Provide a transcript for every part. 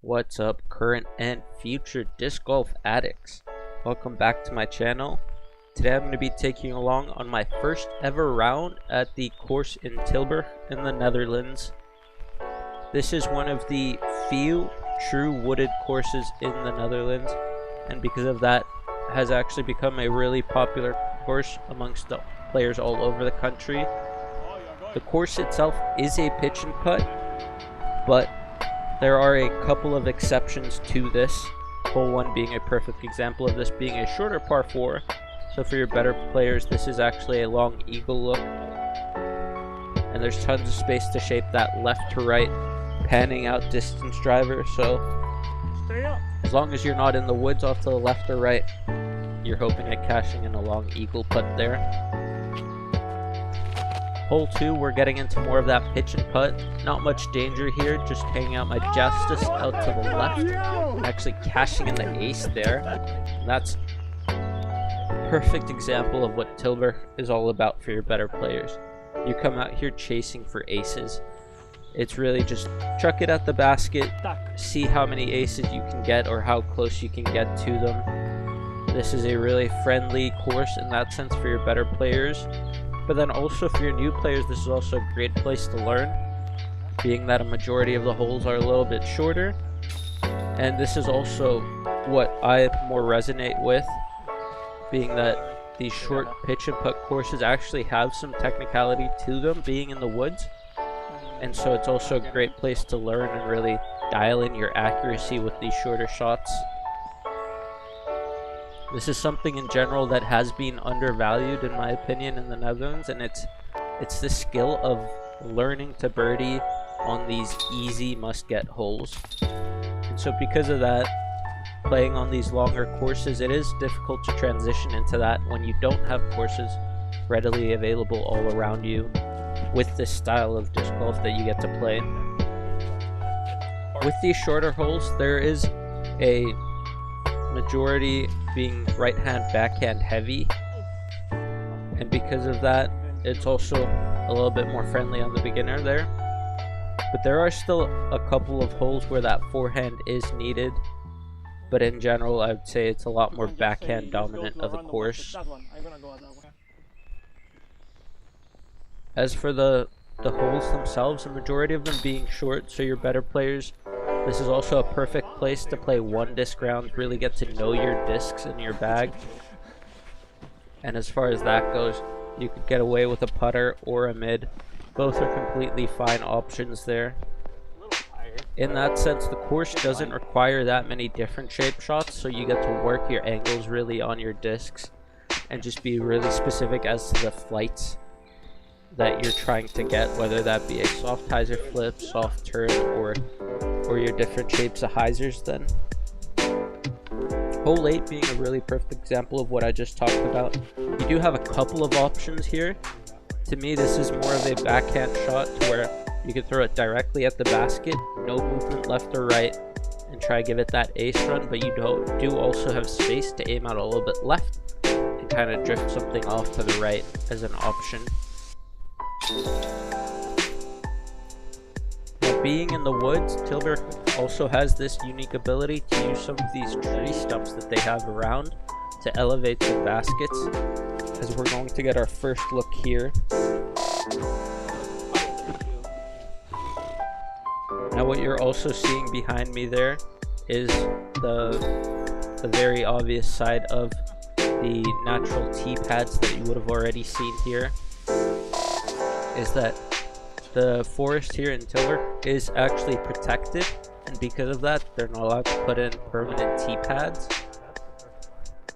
What's up, current and future disc golf addicts? Welcome back to my channel. Today I'm going to be taking you along on my first ever round at the course in Tilburg in the Netherlands. This is one of the few true wooded courses in the Netherlands, and because of that has actually become a really popular course amongst the players all over the country. The course itself is a pitch and putt, but there are a couple of exceptions to this. Hole 1 being a perfect example of this, being a shorter par 4. So for your better players, this is actually a long eagle look. And there's tons of space to shape that left to right, panning out distance driver. So as long as you're not in the woods off to the left or right, you're hoping at cashing in a long eagle putt there. Hole 2, we're getting into more of that pitch and putt. Not much danger here, just hanging out my justice out to the left. Actually cashing in the ace there. And that's a perfect example of what Tilburg is all about for your better players. You come out here chasing for aces. It's really just chuck it at the basket, see how many aces you can get or how close you can get to them. This is a really friendly course in that sense for your better players. But then also for your new players, this is also a great place to learn, being that a majority of the holes are a little bit shorter. And this is also what I more resonate with, being that these short pitch and putt courses actually have some technicality to them, being in the woods. And so it's also a great place to learn and really dial in your accuracy with these shorter shots. This is something in general that has been undervalued in my opinion in the Netherlands, and it's the skill of learning to birdie on these easy must-get holes. And so because of that, playing on these longer courses, it is difficult to transition into that when you don't have courses readily available all around you with this style of disc golf that you get to play. With these shorter holes, there is a majority being right hand backhand heavy, and because of that it's also a little bit more friendly on the beginner there. But there are still a couple of holes where that forehand is needed, but in general I would say it's a lot more backhand dominant of a course. As for the holes themselves, the majority of them being short, so your better players, this is also a perfect place to play one disc round, really get to know your discs in your bag. And as far as that goes, you could get away with a putter or a mid. Both are completely fine options there. In that sense, the course doesn't require that many different shape shots, so you get to work your angles really on your discs and just be really specific as to the flights that you're trying to get, whether that be a soft hyzer flip, soft turn, or your different shapes of hyzers then. Hole 8 being a really perfect example of what I just talked about. You do have a couple of options here. To me, this is more of a backhand shot to where you can throw it directly at the basket, no movement left or right, and try to give it that ace run, but you do also have space to aim out a little bit left and kind of drift something off to the right as an option. Now, being in the woods, Tilburg also has this unique ability to use some of these tree stumps that they have around to elevate the baskets, as we're going to get our first look here. Now what you're also seeing behind me there is the very obvious side of the natural tee pads that you would have already seen here, is that the forest here in Tilburg is actually protected, and because of that they're not allowed to put in permanent tee pads.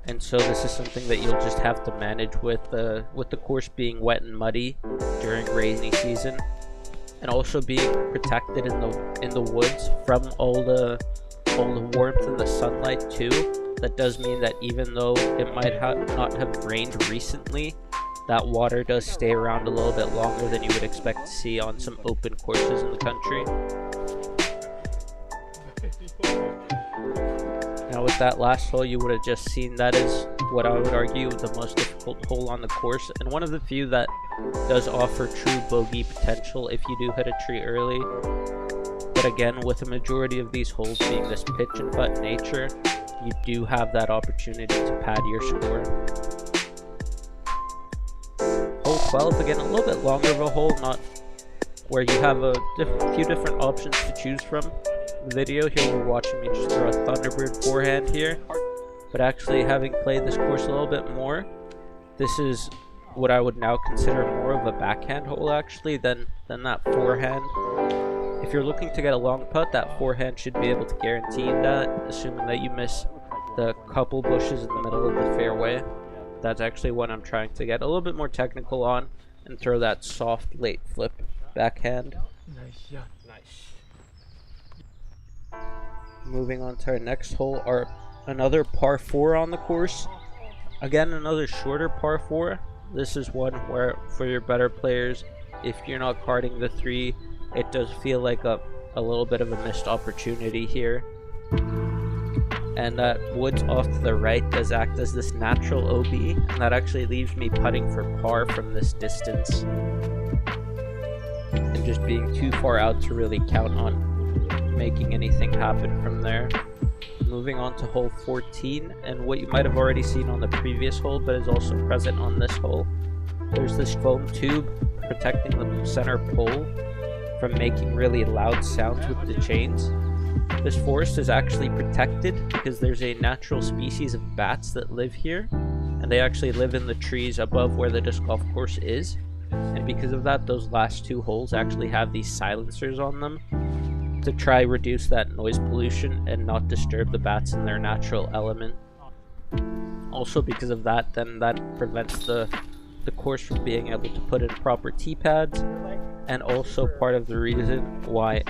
And so this is something that you'll just have to manage with the course being wet and muddy during rainy season, and also being protected in the woods from all the warmth and the sunlight too. That does mean that even though it might not have rained recently, that water does stay around a little bit longer than you would expect to see on some open courses in the country. Now with that last hole, you would have just seen that is what I would argue the most difficult hole on the course, and one of the few that does offer true bogey potential if you do hit a tree early. But again, with the majority of these holes being this pitch and putt nature, you do have that opportunity to pad your score. Hole 12, again, a little bit longer of a hole, not where you have a few different options to choose from. The video here, we're watching me just throw a Thunderbird forehand here, but actually having played this course a little bit more, this is what I would now consider more of a backhand hole actually than that forehand. If you're looking to get a long putt, that forehand should be able to guarantee that, assuming that you miss the couple bushes in the middle of the fairway. That's actually what I'm trying to get a little bit more technical on and throw that soft late flip backhand. Nice shot. Nice. Moving on to our next hole, another par 4 on the course. Again, another shorter par 4. This is one where, for your better players, if you're not carding the 3, it does feel like a little bit of a missed opportunity here. And that woods off to the right does act as this natural OB, and that actually leaves me putting for par from this distance. And just being too far out to really count on making anything happen from there. Moving on to hole 14, and what you might have already seen on the previous hole but is also present on this hole. There's this foam tube protecting the center pole from making really loud sounds with the chains. This forest is actually protected because there's a natural species of bats that live here, and they actually live in the trees above where the disc golf course is. And because of that, those last 2 holes actually have these silencers on them to try reduce that noise pollution and not disturb the bats in their natural element. Also because of that, then that prevents the course from being able to put in proper tee pads, and also part of the reason why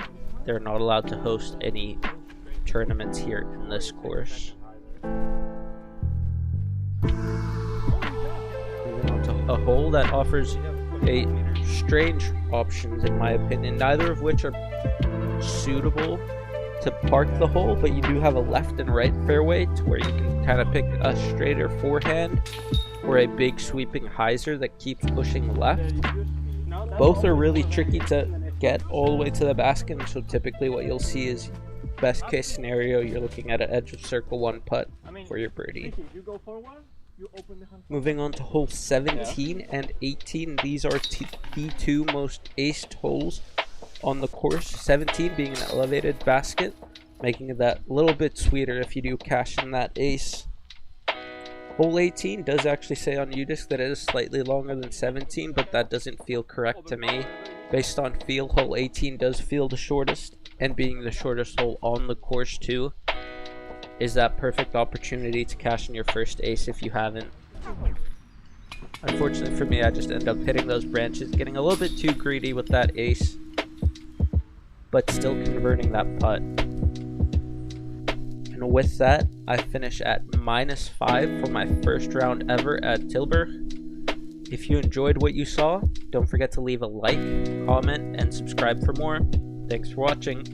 they're not allowed to host any tournaments here in this course. Moving on to a hole that offers a strange options in my opinion, neither of which are suitable to park the hole, but you do have a left and right fairway to where you can kind of pick a straighter forehand or a big sweeping hyzer that keeps pushing left. Both are really tricky to get all the way to the basket, and so typically what you'll see is, best case scenario, you're looking at an edge of circle 1 putt for your birdie. Moving on to hole 17 and 18, these are the 2 most aced holes on the course. 17 being an elevated basket, making it that little bit sweeter if you do cash in that ace. Hole 18 does actually say on UDisc that it is slightly longer than 17, but that doesn't feel correct to me. Based on feel, hole 18 does feel the shortest, and being the shortest hole on the course too, is that perfect opportunity to cash in your first ace if you haven't. Unfortunately for me, I just end up hitting those branches, getting a little bit too greedy with that ace, but still converting that putt. And with that, I finish at -5 for my first round ever at Tilburg. If you enjoyed what you saw, don't forget to leave a like, comment, and subscribe for more. Thanks for watching.